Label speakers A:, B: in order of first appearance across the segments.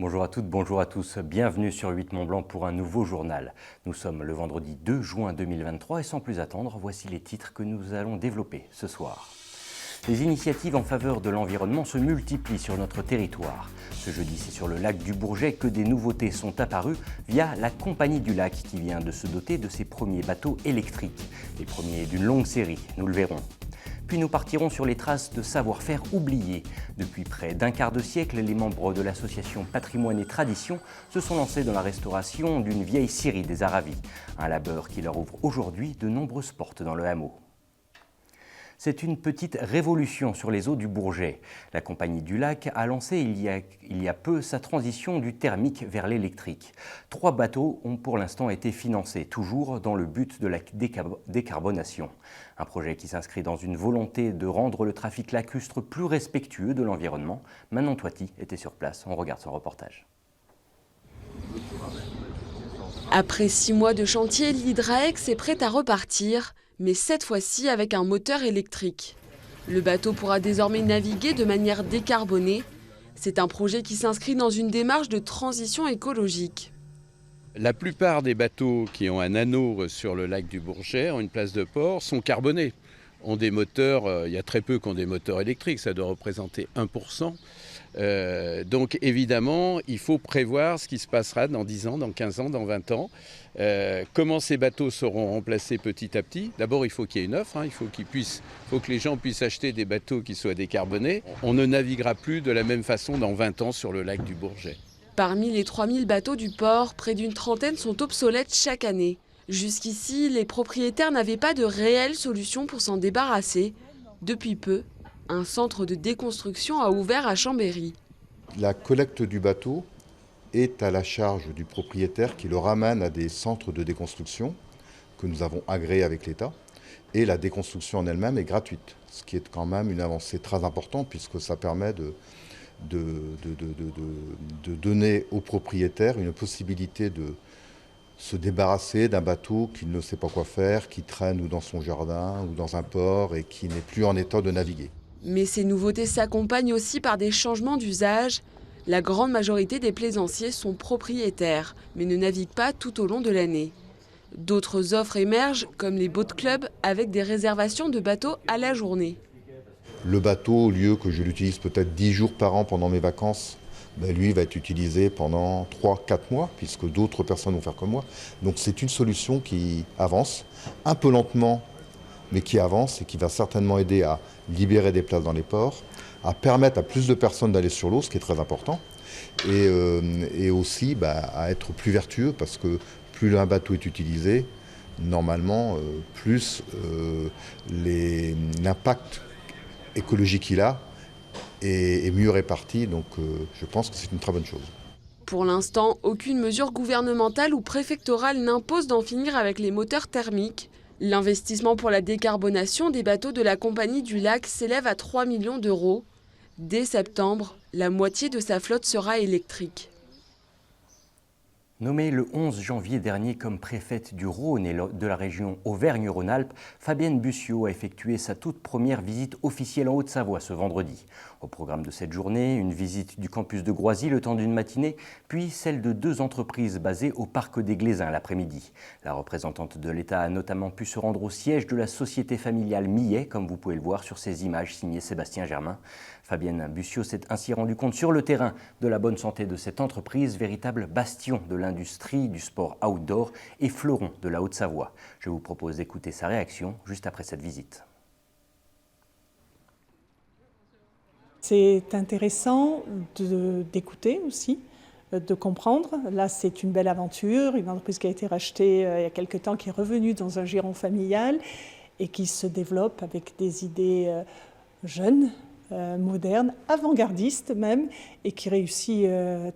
A: Bonjour à toutes, bonjour à tous. Bienvenue sur 8 Mont Blanc pour un nouveau journal. Nous sommes le vendredi 2 juin 2023 et sans plus attendre, voici les titres que nous allons développer ce soir. Les initiatives en faveur de l'environnement se multiplient sur notre territoire. Ce jeudi, c'est sur le lac du Bourget que des nouveautés sont apparues via la Compagnie du Lac qui vient de se doter de ses premiers bateaux électriques. Les premiers d'une longue série, nous le verrons. Puis nous partirons sur les traces de savoir-faire oubliés. Depuis près d'un quart de siècle, les membres de l'association Patrimoine et Tradition se sont lancés dans la restauration d'une vieille scierie des Aravis. Un labeur qui leur ouvre aujourd'hui de nombreuses portes dans le hameau. C'est une petite révolution sur les eaux du Bourget. La Compagnie du Lac a lancé il y a peu sa transition du thermique vers l'électrique. 3 bateaux ont pour l'instant été financés, toujours dans le but de la décarbonation. Un projet qui s'inscrit dans une volonté de rendre le trafic lacustre plus respectueux de l'environnement. Manon Toiti était sur place, on regarde son reportage.
B: Après 6 mois de chantier, l'Hydraex est prêt à repartir, mais cette fois-ci avec un moteur électrique. Le bateau pourra désormais naviguer de manière décarbonée. C'est un projet qui s'inscrit dans une démarche de transition écologique.
C: La plupart des bateaux qui ont un anneau sur le lac du Bourget, ont une place de port, sont carbonés. Ont des moteurs, il y a très peu qui ont des moteurs électriques, ça doit représenter 1%. Donc évidemment, il faut prévoir ce qui se passera dans 10 ans, dans 15 ans, dans 20 ans. Comment ces bateaux seront remplacés petit à petit. D'abord, il faut qu'il y ait une offre, il faut que les gens puissent acheter des bateaux qui soient décarbonés. On ne naviguera plus de la même façon dans 20 ans sur le lac du Bourget.
B: Parmi les 3000 bateaux du port, près d'une trentaine sont obsolètes chaque année. Jusqu'ici, les propriétaires n'avaient pas de réelle solution pour s'en débarrasser. Depuis peu, un centre de déconstruction a ouvert à Chambéry.
D: La collecte du bateau est à la charge du propriétaire qui le ramène à des centres de déconstruction que nous avons agréés avec l'État. Et la déconstruction en elle-même est gratuite, ce qui est quand même une avancée très importante puisque ça permet de donner au propriétaire une possibilité de se débarrasser d'un bateau qu'il ne sait pas quoi faire, qui traîne ou dans son jardin ou dans un port et qui n'est plus en état de naviguer.
B: Mais ces nouveautés s'accompagnent aussi par des changements d'usage. La grande majorité des plaisanciers sont propriétaires, mais ne naviguent pas tout au long de l'année. D'autres offres émergent, comme les boat clubs, avec des réservations de bateaux à la journée.
D: Le bateau, au lieu que je l'utilise peut-être 10 jours par an pendant mes vacances, lui va être utilisé pendant 3-4 mois, puisque d'autres personnes vont faire comme moi. Donc c'est une solution qui avance, un peu lentement, mais qui avance et qui va certainement aider à libérer des places dans les ports, à permettre à plus de personnes d'aller sur l'eau, ce qui est très important, et aussi à être plus vertueux, parce que plus un bateau est utilisé, normalement, plus l'impact écologique qu'il a est mieux réparti, donc je pense que c'est une très bonne chose.
B: Pour l'instant, aucune mesure gouvernementale ou préfectorale n'impose d'en finir avec les moteurs thermiques. L'investissement pour la décarbonation des bateaux de la Compagnie du Lac s'élève à 3 millions d'euros. Dès septembre, la moitié de sa flotte sera électrique.
A: Nommée le 11 janvier dernier comme préfète du Rhône et de la région Auvergne-Rhône-Alpes, Fabienne Bussiot a effectué sa toute première visite officielle en Haute-Savoie ce vendredi. Au programme de cette journée, une visite du campus de Groisy le temps d'une matinée, puis celle de 2 entreprises basées au parc des Glaisins l'après-midi. La représentante de l'État a notamment pu se rendre au siège de la société familiale Millet, comme vous pouvez le voir sur ces images signées Sébastien Germain. Fabienne Bussiot s'est ainsi rendu compte sur le terrain de la bonne santé de cette entreprise, véritable bastion de l'industrie du sport outdoor et fleuron de la Haute-Savoie. Je vous propose d'écouter sa réaction juste après cette visite.
E: C'est intéressant d'écouter aussi, de comprendre. Là, c'est une belle aventure, une entreprise qui a été rachetée il y a quelque temps, qui est revenue dans un giron familial et qui se développe avec des idées jeunes, modernes, avant-gardistes même, et qui réussit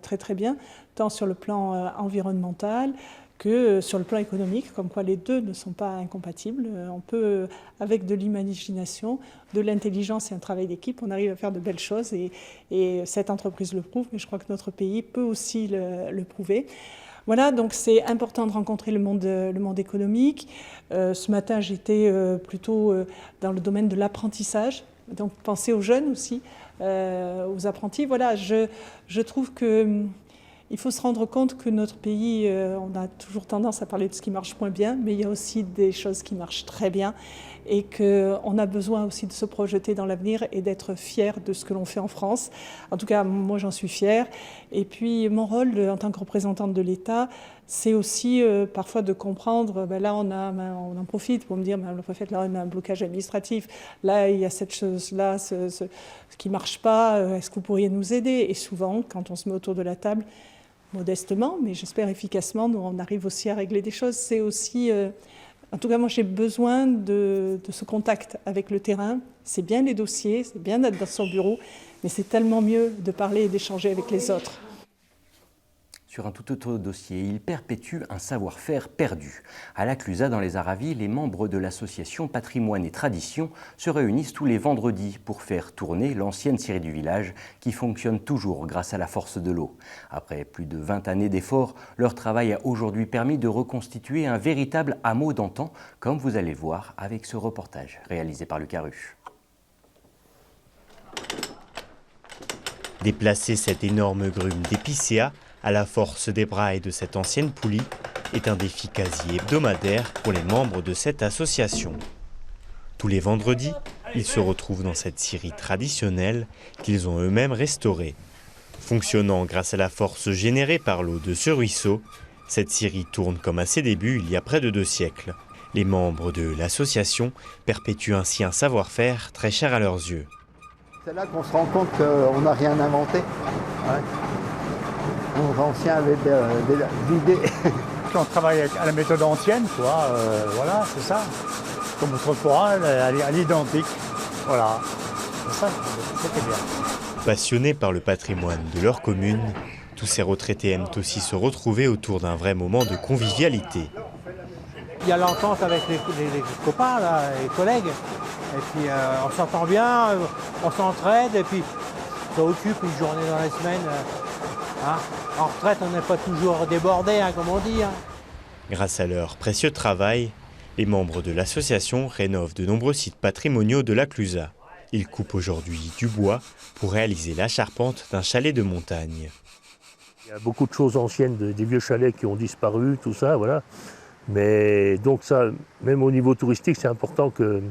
E: très très bien, tant sur le plan environnemental que sur le plan économique, comme quoi les deux ne sont pas incompatibles. On peut, avec de l'imagination, de l'intelligence et un travail d'équipe, on arrive à faire de belles choses et cette entreprise le prouve, mais je crois que notre pays peut aussi le prouver. Voilà, donc c'est important de rencontrer le monde économique. Ce matin, j'étais plutôt dans le domaine de l'apprentissage, donc penser aux jeunes aussi, aux apprentis. Voilà, je trouve que Il faut se rendre compte que notre pays, on a toujours tendance à parler de ce qui marche moins bien, mais il y a aussi des choses qui marchent très bien et qu'on a besoin aussi de se projeter dans l'avenir et d'être fier de ce que l'on fait en France. En tout cas, moi j'en suis fière. Et puis mon rôle en tant que représentante de l'État, c'est aussi parfois de comprendre, là on en profite pour me dire, le préfet, là on a un blocage administratif, là il y a cette chose-là, ce qui ne marche pas, est-ce que vous pourriez nous aider? Et souvent, quand on se met autour de la table, modestement, mais j'espère efficacement, nous, on arrive aussi à régler des choses. C'est aussi, en tout cas moi j'ai besoin de ce contact avec le terrain. C'est bien les dossiers, c'est bien d'être dans son bureau, mais c'est tellement mieux de parler et d'échanger avec les autres.
A: Sur un tout autre dossier, il perpétue un savoir-faire perdu. À la Clusaz, dans les Aravis, les membres de l'association Patrimoine et Tradition se réunissent tous les vendredis pour faire tourner l'ancienne scierie du village qui fonctionne toujours grâce à la force de l'eau. Après plus de 20 années d'efforts, leur travail a aujourd'hui permis de reconstituer un véritable hameau d'antan, comme vous allez le voir avec ce reportage réalisé par Lucas Ruche.
F: Déplacer cette énorme grume d'épicéa à la force des bras et de cette ancienne poulie est un défi quasi hebdomadaire pour les membres de cette association. Tous les vendredis, ils se retrouvent dans cette scierie traditionnelle qu'ils ont eux-mêmes restaurée. Fonctionnant grâce à la force générée par l'eau de ce ruisseau, cette scierie tourne comme à ses débuts il y a près de 2 siècles. Les membres de l'association perpétuent ainsi un savoir-faire très cher à leurs yeux.
G: C'est là qu'on se rend compte qu'on n'a rien inventé. Ouais. Les anciens avaient des idées.
H: On travaille à la méthode ancienne, quoi. Voilà, c'est ça. Comme autrefois, à l'identique. Voilà. C'est ça, c'était bien.
F: Passionnés par le patrimoine de leur commune, tous ces retraités aiment aussi se retrouver autour d'un vrai moment de convivialité.
H: Il y a l'entente avec les copains, là, les collègues. Et puis on s'entend bien, on s'entraide, et puis ça occupe une journée dans la semaine. Hein. En retraite, on n'est pas toujours débordé, hein, comme on dit. Hein.
F: Grâce à leur précieux travail, les membres de l'association rénovent de nombreux sites patrimoniaux de la Clusaz. Ils coupent aujourd'hui du bois pour réaliser la charpente d'un chalet de montagne.
I: Il y a beaucoup de choses anciennes, des vieux chalets qui ont disparu, tout ça, voilà. Mais donc ça, même au niveau touristique, c'est important que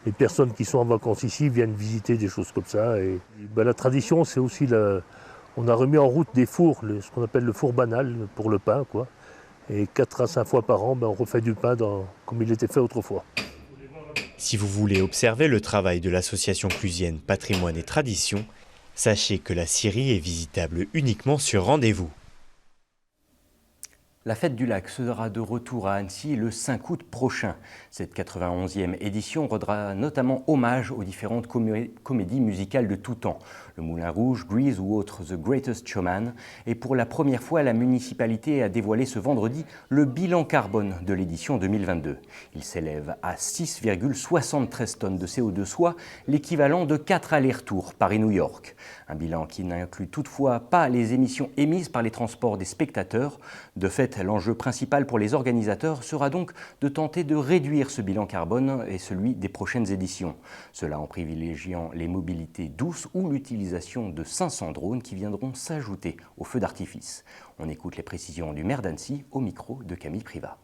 I: les personnes qui sont en vacances ici viennent visiter des choses comme ça. Et la tradition, c'est aussi on a remis en route des fours, ce qu'on appelle le four banal pour le pain, quoi. Et 4 à 5 fois par an, on refait du pain comme il était fait autrefois.
F: Si vous voulez observer le travail de l'association clusienne Patrimoine et Tradition, sachez que la scierie est visitable uniquement sur rendez-vous.
A: La fête du lac sera de retour à Annecy le 5 août prochain. Cette 91e édition rendra notamment hommage aux différentes comédies musicales de tout temps. Le Moulin Rouge, Grease ou autre The Greatest Showman. Et pour la première fois, la municipalité a dévoilé ce vendredi le bilan carbone de l'édition 2022. Il s'élève à 6,73 tonnes de CO2, soit l'équivalent de 4 allers-retours Paris-New York. Un bilan qui n'inclut toutefois pas les émissions émises par les transports des spectateurs. De fait, l'enjeu principal pour les organisateurs sera donc de tenter de réduire ce bilan carbone et celui des prochaines éditions. Cela en privilégiant les mobilités douces ou l'utilisation de 500 drones qui viendront s'ajouter aux feux d'artifice. On écoute les précisions du maire d'Annecy au micro de Camille Privat.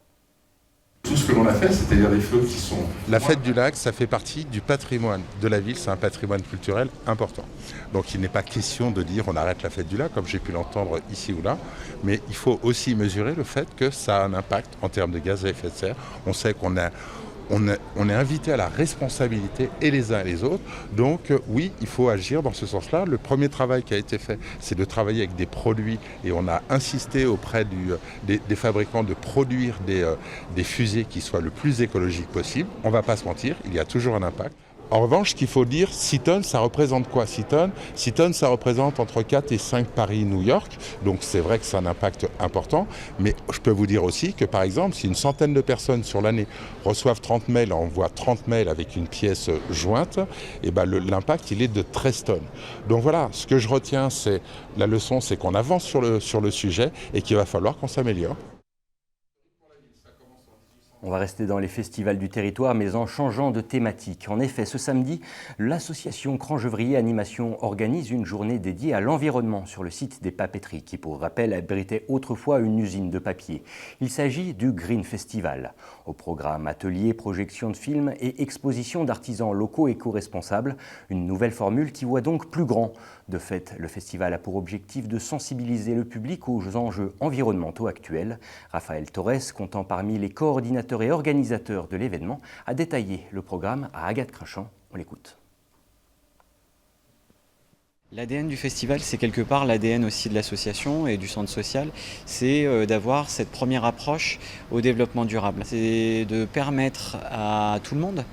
J: Tout ce que l'on a fait, c'est-à-dire des feux qui sont...
K: La fête du lac, ça fait partie du patrimoine de la ville, c'est un patrimoine culturel important. Donc il n'est pas question de dire on arrête la fête du lac, comme j'ai pu l'entendre ici ou là, mais il faut aussi mesurer le fait que ça a un impact en termes de gaz à effet de serre. On sait qu'on est invité à la responsabilité et les uns et les autres. Donc oui, il faut agir dans ce sens-là. Le premier travail qui a été fait, c'est de travailler avec des produits et on a insisté auprès des fabricants de produire des fusées qui soient le plus écologiques possible. On ne va pas se mentir, il y a toujours un impact. En revanche, ce qu'il faut dire, 6 tonnes, ça représente quoi 6 tonnes 6 tonnes, ça représente entre 4 et 5 Paris-New York. Donc c'est vrai que c'est un impact important. Mais je peux vous dire aussi que, par exemple, si une centaine de personnes sur l'année reçoivent 30 mails, envoient 30 mails avec une pièce jointe, et ben l'impact, il est de 13 tonnes. Donc voilà, ce que je retiens, c'est la leçon, c'est qu'on avance sur le sujet et qu'il va falloir qu'on s'améliore.
A: On va rester dans les festivals du territoire, mais en changeant de thématique. En effet, ce samedi, l'association Crangevrier Animation organise une journée dédiée à l'environnement sur le site des papeteries, qui, pour rappel, abritait autrefois une usine de papier. Il s'agit du Green Festival. Au programme ateliers, projections de films et expositions d'artisans locaux éco-responsables. Une nouvelle formule qui voit donc plus grand. De fait, le festival a pour objectif de sensibiliser le public aux enjeux environnementaux actuels. Raphaël Torres, comptant parmi les coordinateurs et organisateur de l'événement, a détaillé le programme à Agathe Crinchamp. On l'écoute.
L: L'ADN du festival, c'est quelque part l'ADN aussi de l'association et du centre social, c'est d'avoir cette première approche au développement durable. C'est de permettre à tout le monde,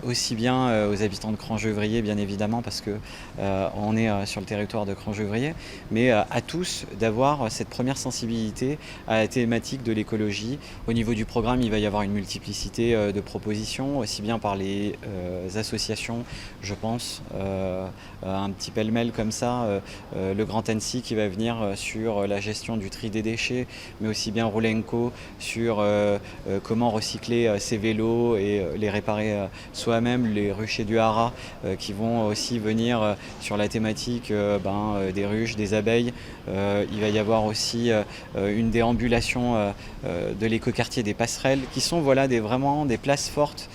L: aussi bien aux habitants de Crangevrier bien évidemment parce que on est sur le territoire de Crangevrier, mais à tous d'avoir cette première sensibilité à la thématique de l'écologie. Au niveau du programme, il va y avoir une multiplicité de propositions, aussi bien par les associations, je pense, un petit pêle-mêle comme ça, le Grand Annecy qui va venir sur la gestion du tri des déchets, mais aussi bien Roulenco sur comment recycler ses vélos et les réparer soi-même, les ruchers du Haras qui vont aussi venir sur la thématique des ruches, des abeilles. Il va y avoir aussi une déambulation de l'écoquartier des Passerelles qui sont vraiment des places fortes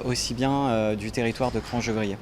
L: aussi bien du territoire de Crangevrier.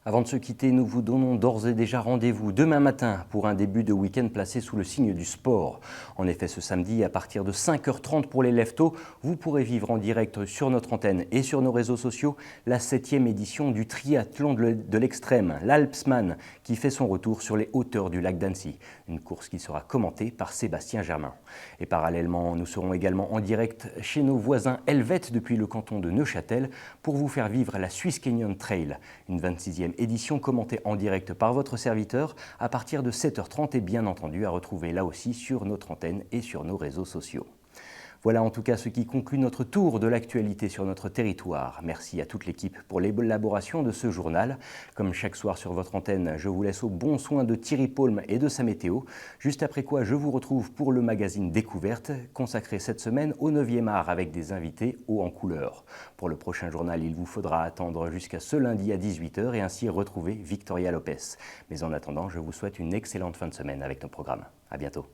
A: Avant de se quitter, nous vous donnons d'ores et déjà rendez-vous demain matin pour un début de week-end placé sous le signe du sport. En effet, ce samedi, à partir de 5h30 pour les lève-tôt, vous pourrez vivre en direct sur notre antenne et sur nos réseaux sociaux la 7e édition du triathlon de l'extrême, l'Alpsman, qui fait son retour sur les hauteurs du lac d'Annecy. Une course qui sera commentée par Sébastien Germain. Et parallèlement, nous serons également en direct chez nos voisins helvètes depuis le canton de Neuchâtel pour vous faire vivre la Swiss Canyon Trail, une 26e édition commentée en direct par votre serviteur à partir de 7h30 et bien entendu à retrouver là aussi sur notre antenne et sur nos réseaux sociaux. Voilà en tout cas ce qui conclut notre tour de l'actualité sur notre territoire. Merci à toute l'équipe pour l'élaboration de ce journal. Comme chaque soir sur votre antenne, je vous laisse au bon soin de Thierry Paulme et de sa météo. Juste après quoi, je vous retrouve pour le magazine Découverte, consacré cette semaine au 9e art avec des invités hauts en couleur. Pour le prochain journal, il vous faudra attendre jusqu'à ce lundi à 18h et ainsi retrouver Victoria Lopez. Mais en attendant, je vous souhaite une excellente fin de semaine avec nos programmes. À bientôt.